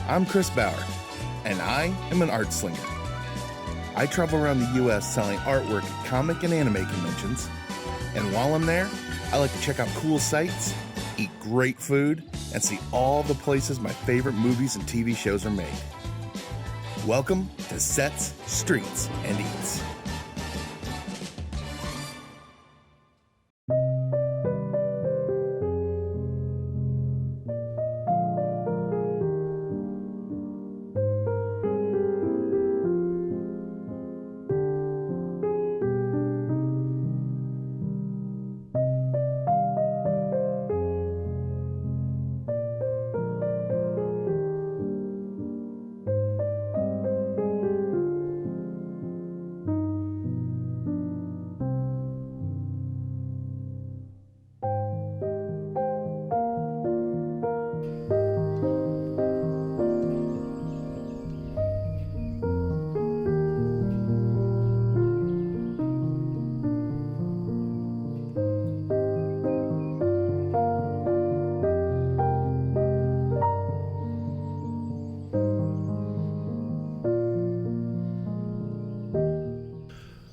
I'm Chris Bauer, and I am an art slinger. I travel around the U.S. selling artwork at comic and anime conventions, and while I'm there, I like to check out cool sights, eat great food, and see all the places my favorite movies and TV shows are made. Welcome to Sets, Streets, and Eats.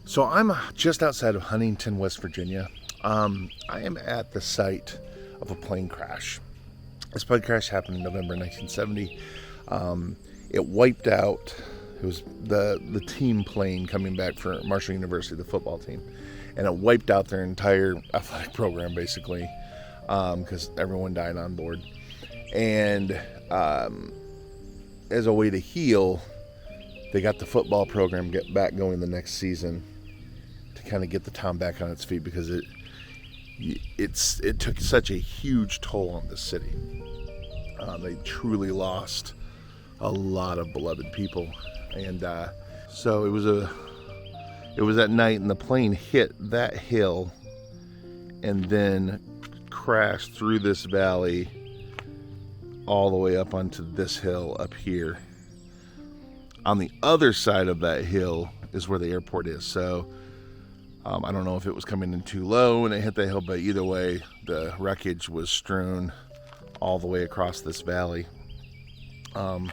So I'm just outside of Huntington, West Virginia. I am at the site of a plane crash. This plane crash happened in November 1970. It wiped out, it was the team plane coming back for Marshall University, the football team. And it wiped out their entire athletic program, basically, because everyone died on board. And as a way to heal, they got the football program get back going the next season to kind of get the town back on its feet, because it took such a huge toll on the city. They truly lost a lot of beloved people, and so it was at night, and the plane hit that hill and then crashed through this valley all the way up onto this hill up here. On the other side of that hill is where the airport is. So I don't know if it was coming in too low and it hit the hill, but either way, the wreckage was strewn all the way across this valley. And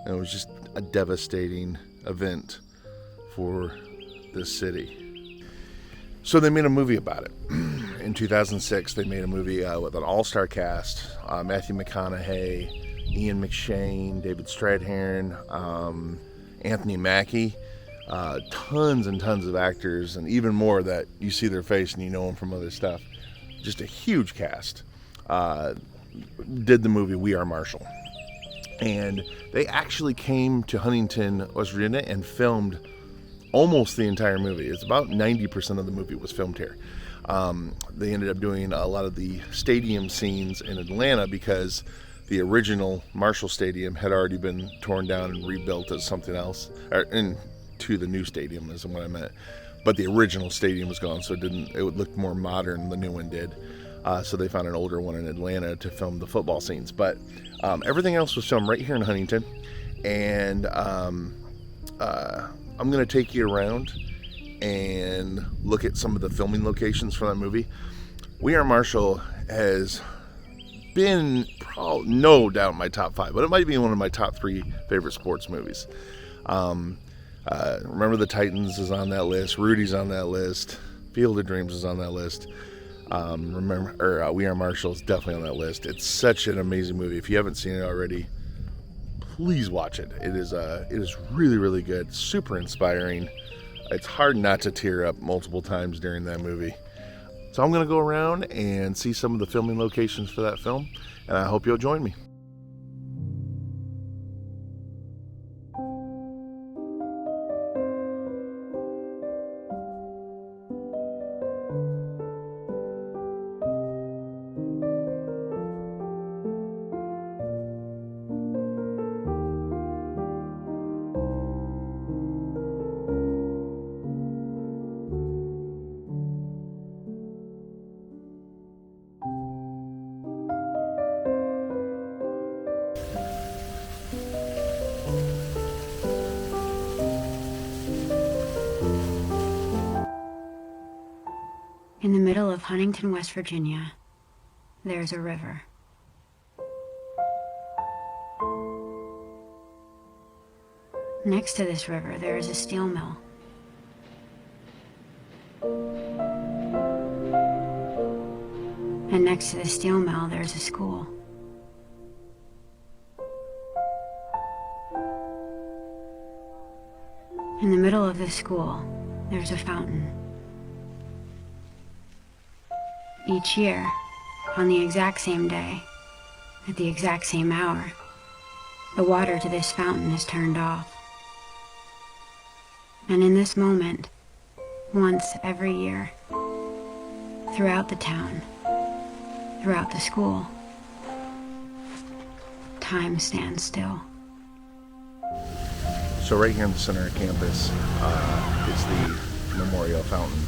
it was just a devastating event for this city. So they made a movie about it. In 2006, they made a movie with an all-star cast: Matthew McConaughey, Ian McShane, David Strathairn, Anthony Mackie, tons and tons of actors, and even more that you see their face and you know them from other stuff. Just a huge cast. Did the movie We Are Marshall. And they actually came to Huntington, West Virginia, and filmed almost the entire movie. It's about 90% of the movie was filmed here. They ended up doing a lot of the stadium scenes in Atlanta because the original Marshall Stadium had already been torn down and rebuilt as something else, to the new stadium is what I meant. But the original stadium was gone, so it would look more modern than the new one did. So they found an older one in Atlanta to film the football scenes. But everything else was filmed right here in Huntington. And I'm going to take you around and look at some of the filming locations for that movie. We Are Marshall has been no doubt my top 5, but it might be one of my top 3 favorite sports movies. Remember the Titans is on that list. Rudy's on that list. Field of Dreams is on that list. We Are Marshall is definitely on that list. It's such an amazing movie. If you haven't seen it already, please watch it. It is really, really good. Super inspiring. It's hard not to tear up multiple times during that movie. So I'm going to go around and see some of the filming locations for that film, and I hope you'll join me. In the middle of Huntington, West Virginia, there's a river. Next to this river, there is a steel mill. And next to the steel mill, there's a school. In the middle of the school, there's a fountain. Each year, on the exact same day, at the exact same hour, the water to this fountain is turned off. And in this moment, once every year, throughout the town, throughout the school, time stands still. So right here in the center of campus is the memorial fountain.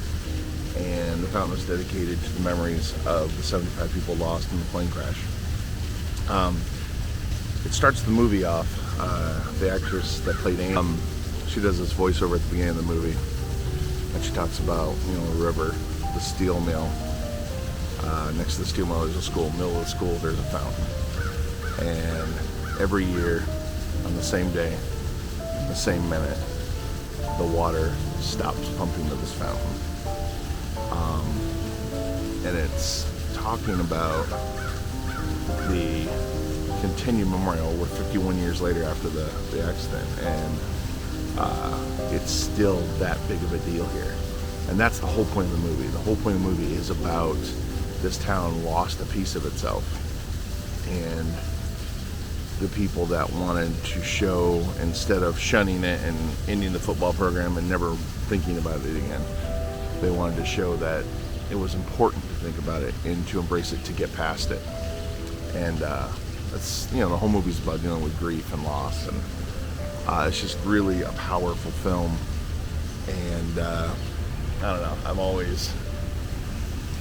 And the fountain is dedicated to the memories of the 75 people lost in the plane crash. It starts the movie off. The actress that played Amy, she does this voiceover at the beginning of the movie. And she talks about, the river, the steel mill. Next to the steel mill there's a school. Middle of the school there's a fountain. And every year on the same day, the same minute, the water stops pumping to this fountain. And it's talking about the continued memorial. We're 51 years later after the accident, and it's still that big of a deal here. And that's the whole point of the movie. The whole point of the movie is about this town lost a piece of itself, and the people that wanted to show, instead of shunning it and ending the football program and never thinking about it again, they wanted to show that it was important to think about it and to embrace it, to get past it. And that's, the whole movie's about dealing with grief and loss, and it's just really a powerful film. And I don't know, I've always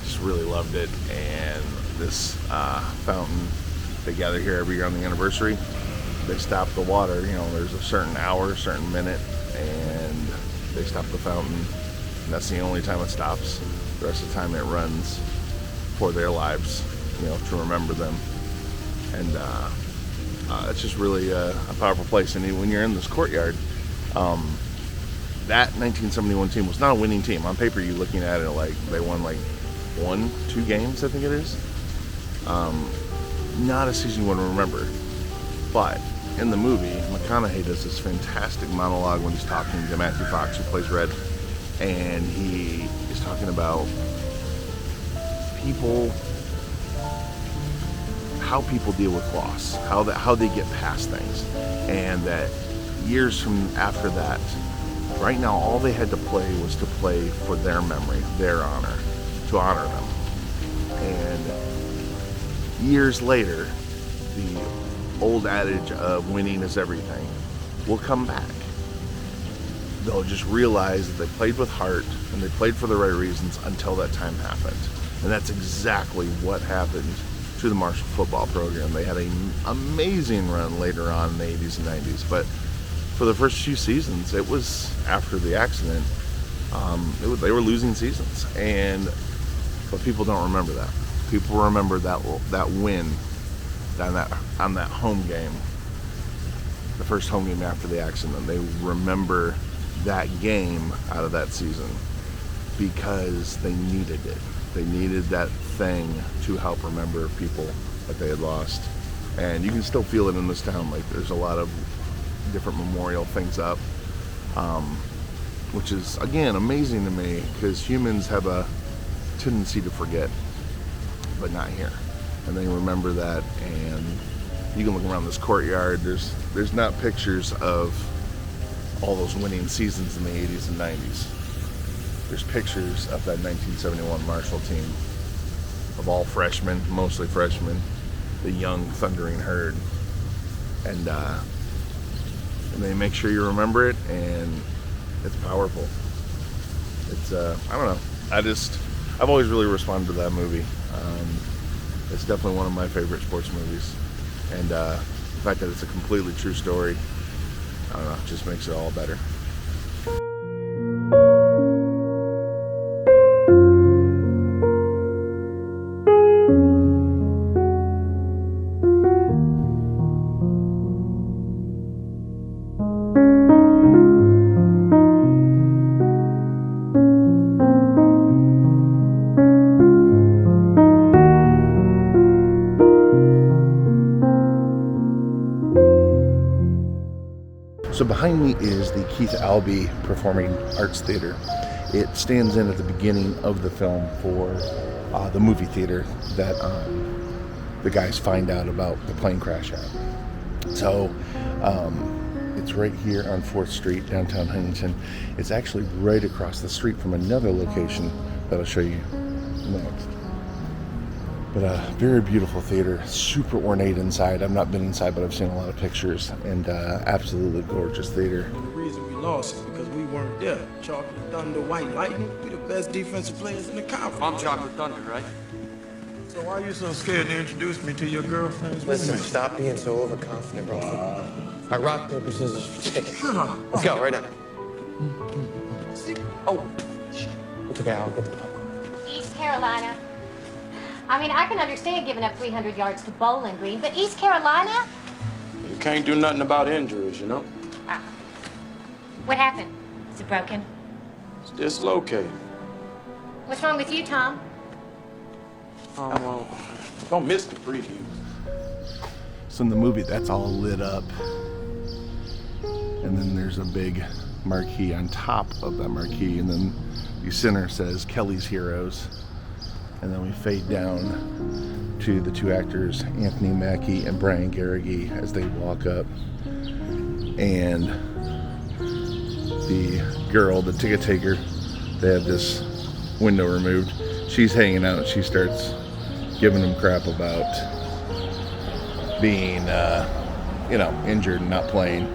just really loved it. And this fountain, they gather here every year on the anniversary. They stop the water, there's a certain hour, certain minute, and they stop the fountain. And that's the only time it stops. The rest of the time it runs for their lives, to remember them. And it's just really a powerful place. And when you're in this courtyard, that 1971 team was not a winning team. On paper, you're looking at it like they won 1-2 games, I think it is. Not a season you want to remember. But in the movie, McConaughey does this fantastic monologue when he's talking to Matthew Fox, who plays Red. And he is talking about people, how people deal with loss, how they get past things, and that years from after that, right now all they had to play was to play for their memory, their honor, to honor them. And years later, the old adage of winning is everything will come back. They'll just realize that they played with heart and they played for the right reasons until that time happened. And that's exactly what happened to the Marshall football program. They had an amazing run later on in the 80s and 90s, but for the first few seasons, it was after the accident, they were losing seasons. But people don't remember that. People remember that win on that home game, the first home game after the accident. They remember that game out of that season because they needed it. They needed that thing to help remember people that they had lost. And you can still feel it in this town. There's a lot of different memorial things up, which is, again, amazing to me, because humans have a tendency to forget, but not here. And they remember that, and you can look around this courtyard. There's not pictures of all those winning seasons in the 80s and 90s. There's pictures of that 1971 Marshall team, of all freshmen, mostly freshmen, the young thundering herd. And they make sure you remember it, and it's powerful. It's, I don't know. I've always really responded to that movie. It's definitely one of my favorite sports movies. And the fact that it's a completely true story, I don't know, just makes it all better. So behind me is the Keith Albee Performing Arts Theater. It stands in at the beginning of the film for the movie theater that the guys find out about the plane crash at. So it's right here on 4th Street, downtown Huntington. It's actually right across the street from another location that I'll show you next. But a very beautiful theater, super ornate inside. I've not been inside, but I've seen a lot of pictures, and absolutely gorgeous theater. The reason we lost is because we weren't there. Chocolate Thunder, White Lightning, we the best defensive players in the conference. I'm Chocolate Thunder, right? So why are you so scared to introduce me to your girlfriend's Listen, roommate? stop being so overconfident, bro. All right, rock, paper, scissors, stick. Let's go, right now. Oh, it's okay, I'll get the popcorn. East Carolina. I mean, I can understand giving up 300 yards to Bowling Green, but East Carolina? You can't do nothing about injuries, you know? What happened? Is it broken? It's dislocated. What's wrong with you, Tom? Don't miss the preview. So in the movie, that's all lit up. And then there's a big marquee on top of that marquee. And then the center says Kelly's Heroes. And then we fade down to the two actors, Anthony Mackie and Brian Garrigy, as they walk up. And the girl, the ticket taker, they have this window removed. She's hanging out and she starts giving them crap about being, injured and not playing.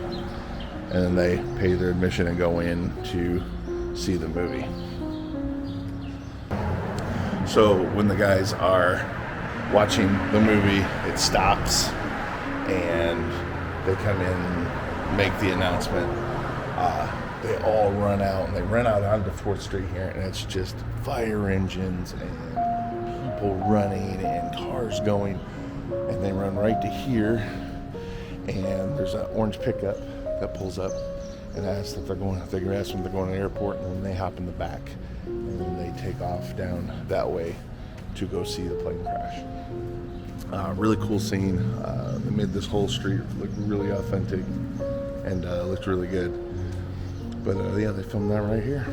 And then they pay their admission and go in to see the movie. So when the guys are watching the movie, it stops and they come in and make the announcement. They all run out, and they run out onto 4th Street here, and it's just fire engines and people running and cars going, and they run right to here, and there's an orange pickup that pulls up and asks if they're going, if they can ask them if they're going to the airport, and then they hop in the back, and then they take off down that way to go see the plane crash. Really cool scene. They made this whole street look really authentic and looked really good. But yeah, they filmed that right here.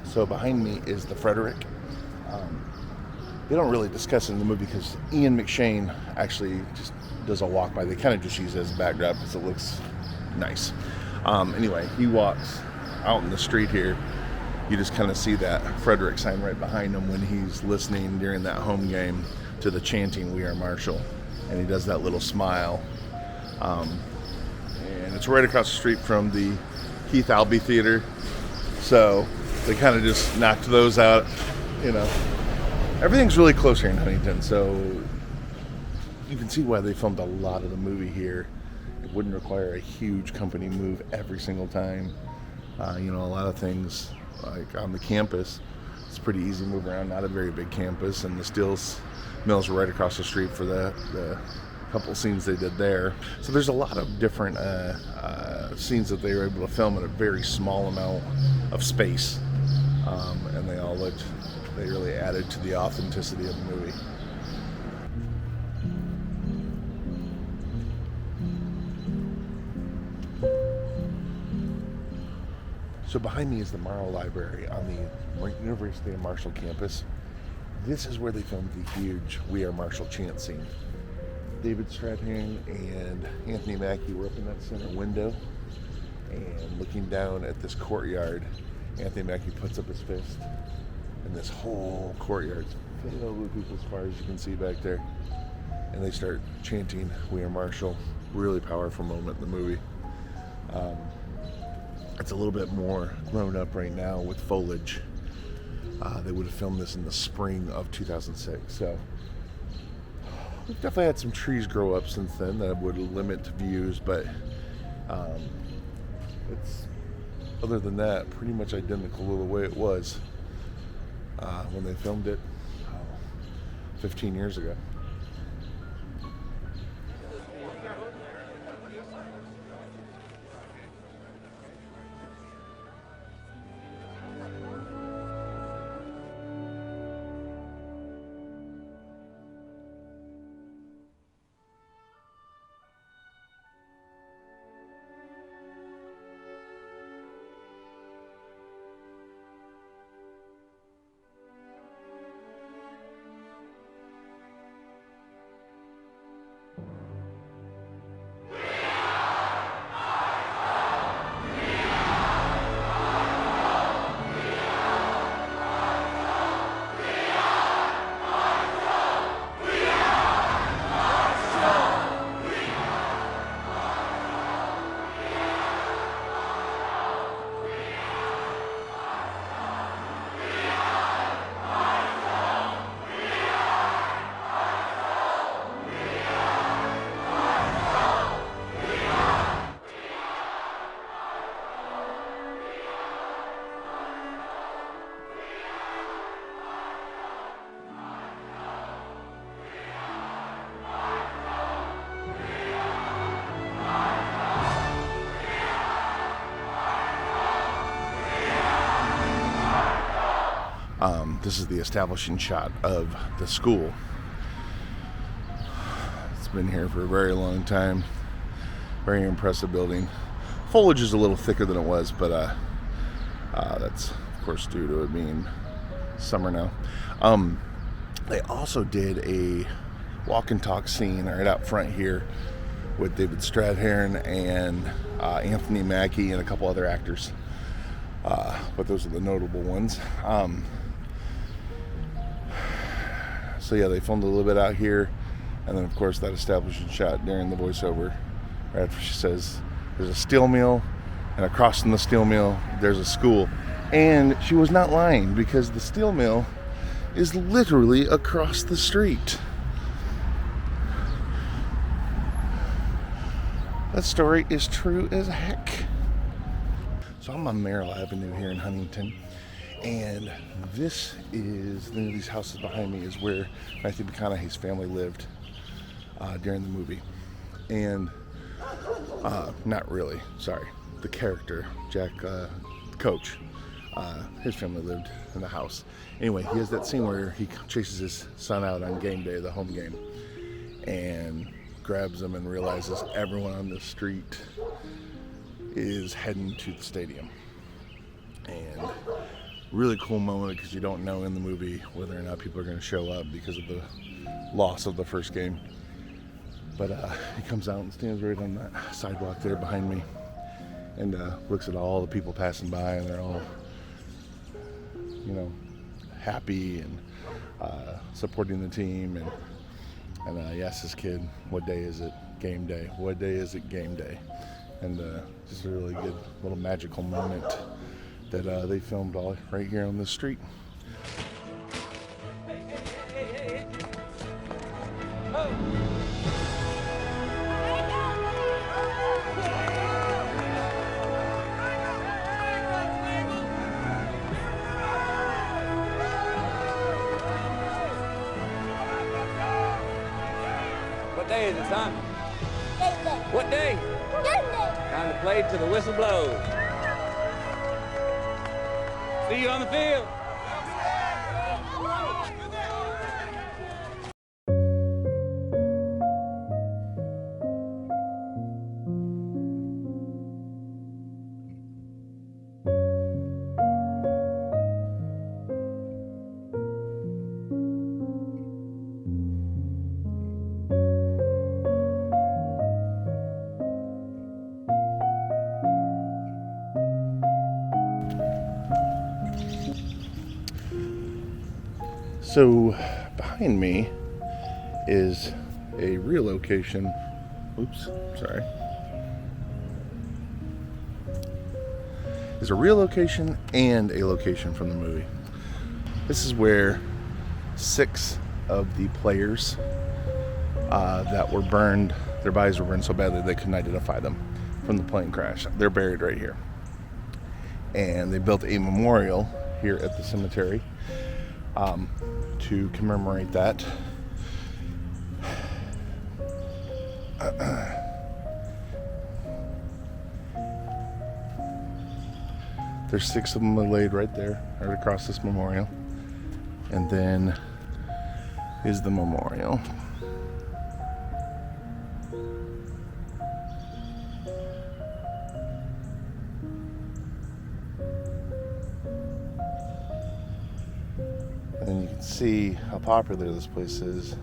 So behind me is the Frederick. They don't really discuss it in the movie because Ian McShane actually just does a walk by. They kind of just use it as a backdrop because it looks nice. Anyway, he walks out in the street here. You just kind of see that Frederick sign right behind him when he's listening during that home game to the chanting, "We Are Marshall." And he does that little smile. And it's right across the street from the Keith Albee Theater. So they kind of just knocked those out, Everything's really close here in Huntington, so you can see why they filmed a lot of the movie here. It wouldn't require a huge company move every single time. A lot of things, like on the campus, it's pretty easy to move around, not a very big campus, and the steel mill's right across the street for the couple scenes they did there. So there's a lot of different scenes that they were able to film in a very small amount of space. And they really added to the authenticity of the movie. So behind me is the Morrow Library on the University of Marshall campus. This is where they filmed the huge "We Are Marshall" chant scene. David Strathairn and Anthony Mackie were up in that center window and looking down at this courtyard. Anthony Mackie puts up his fist, and this whole courtyard's filled with people as far as you can see back there. And they start chanting "We Are Marshall, really powerful moment in the movie. It's a little bit more grown up right now with foliage. They would have filmed this in the spring of 2006, so we've definitely had some trees grow up since then that would limit views, but it's, other than that, pretty much identical to the way it was when they filmed it 15 years ago. This is the establishing shot of the school. It's been here for a very long time. Very impressive building. Foliage is a little thicker than it was, but that's of course due to it being summer now. They also did a walk and talk scene right out front here with David Strathairn and Anthony Mackie and a couple other actors. But those are the notable ones. So yeah, they filmed a little bit out here, and then of course that establishing shot during the voiceover, right after she says there's a steel mill, and across from the steel mill there's a school. And she was not lying, because the steel mill is literally across the street. That story is true as heck. So I'm on Merrill Avenue here in Huntington, and this is, these houses behind me is where Matthew McConaughey's family lived during the movie. And not really, sorry, the character, Jack, Coach, his family lived in the house. Anyway, he has that scene where he chases his son out on game day, the home game, and grabs him and realizes everyone on the street is heading to the stadium. And really cool moment, because you don't know in the movie whether or not people are going to show up because of the loss of the first game. But he comes out and stands right on that sidewalk there behind me, and looks at all the people passing by, and they're all, you know, happy and supporting the team. And he asks his kid, what day is it? Game day. What day is it? Game day. And just a really good little magical moment that they filmed all right here on the street. What day is it, son? What day? Time to play till the whistle blows. See you on the field. So behind me is a real location oops, sorry, is a real location and a location from the movie. This is where 6 of the players that were burned, their bodies were burned so badly they couldn't identify them from the plane crash. They're buried right here. And they built a memorial here at the cemetery to commemorate that. There's 6 of them laid right there, right across this memorial. And then is the memorial. And then you can see how popular this place is.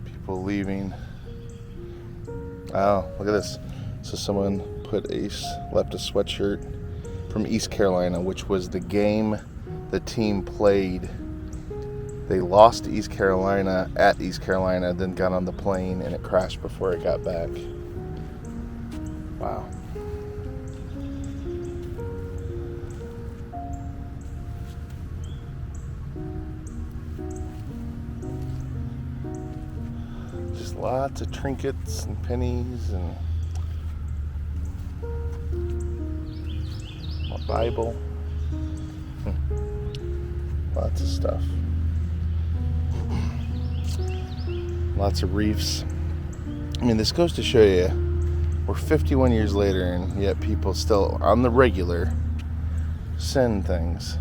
People leaving. Oh, look at this. So someone left a sweatshirt from East Carolina, which was the game the team played. They lost to East Carolina at East Carolina, then got on the plane and it crashed before it got back. Wow. Just lots of trinkets and pennies and a Bible. Lots of stuff. Lots of reefs. I mean, this goes to show you, we're 51 years later and yet people still, on the regular, send things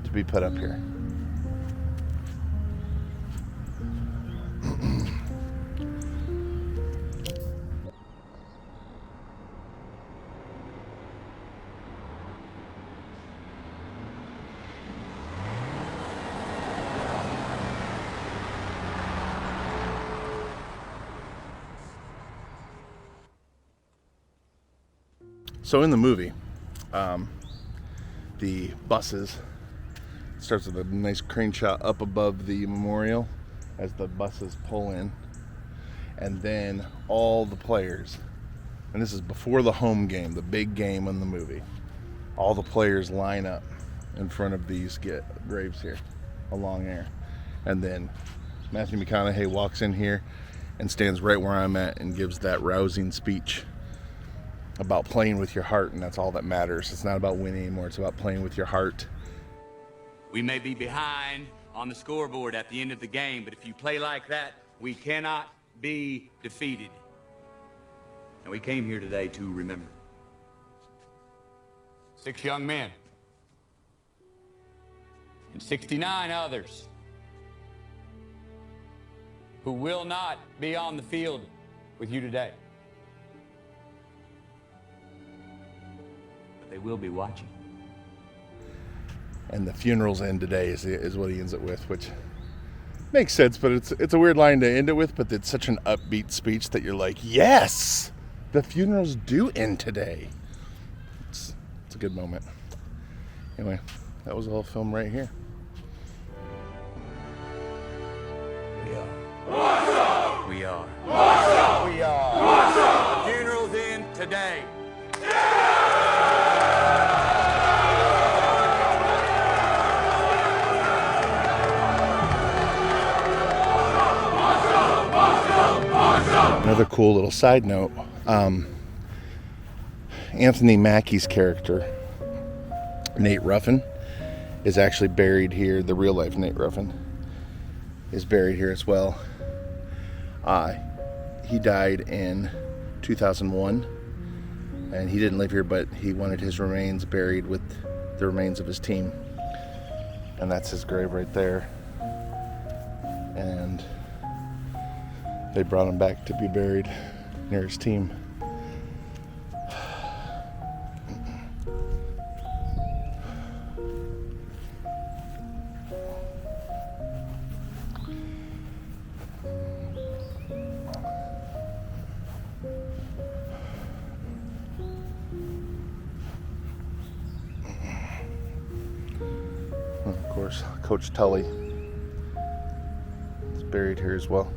to be put up here. So in the movie, the buses, starts with a nice crane shot up above the memorial as the buses pull in, and then all the players, and this is before the home game, the big game in the movie, all the players line up in front of these graves here along there, and then Matthew McConaughey walks in here and stands right where I'm at and gives that rousing speech about playing with your heart, and that's all that matters. It's not about winning anymore, it's about playing with your heart. We may be behind on the scoreboard at the end of the game, but if you play like that, we cannot be defeated. And we came here today to remember 6 young men and 69 others who will not be on the field with you today. They will be watching. And the funeral's end today is what he ends it with, which makes sense, but it's a weird line to end it with, but it's such an upbeat speech that you're like, yes, the funerals do end today. It's a good moment. Anyway, that was all filmed right here. We are. Watch we are. Watch we are. Watch the funeral's end today. Another cool little side note, Anthony Mackie's character, Nate Ruffin, is actually buried here. The real life Nate Ruffin is buried here as well. He died in 2001, and he didn't live here, but he wanted his remains buried with the remains of his team. And that's his grave right there. And they brought him back to be buried near his team. And of course, Coach Tully is buried here as well.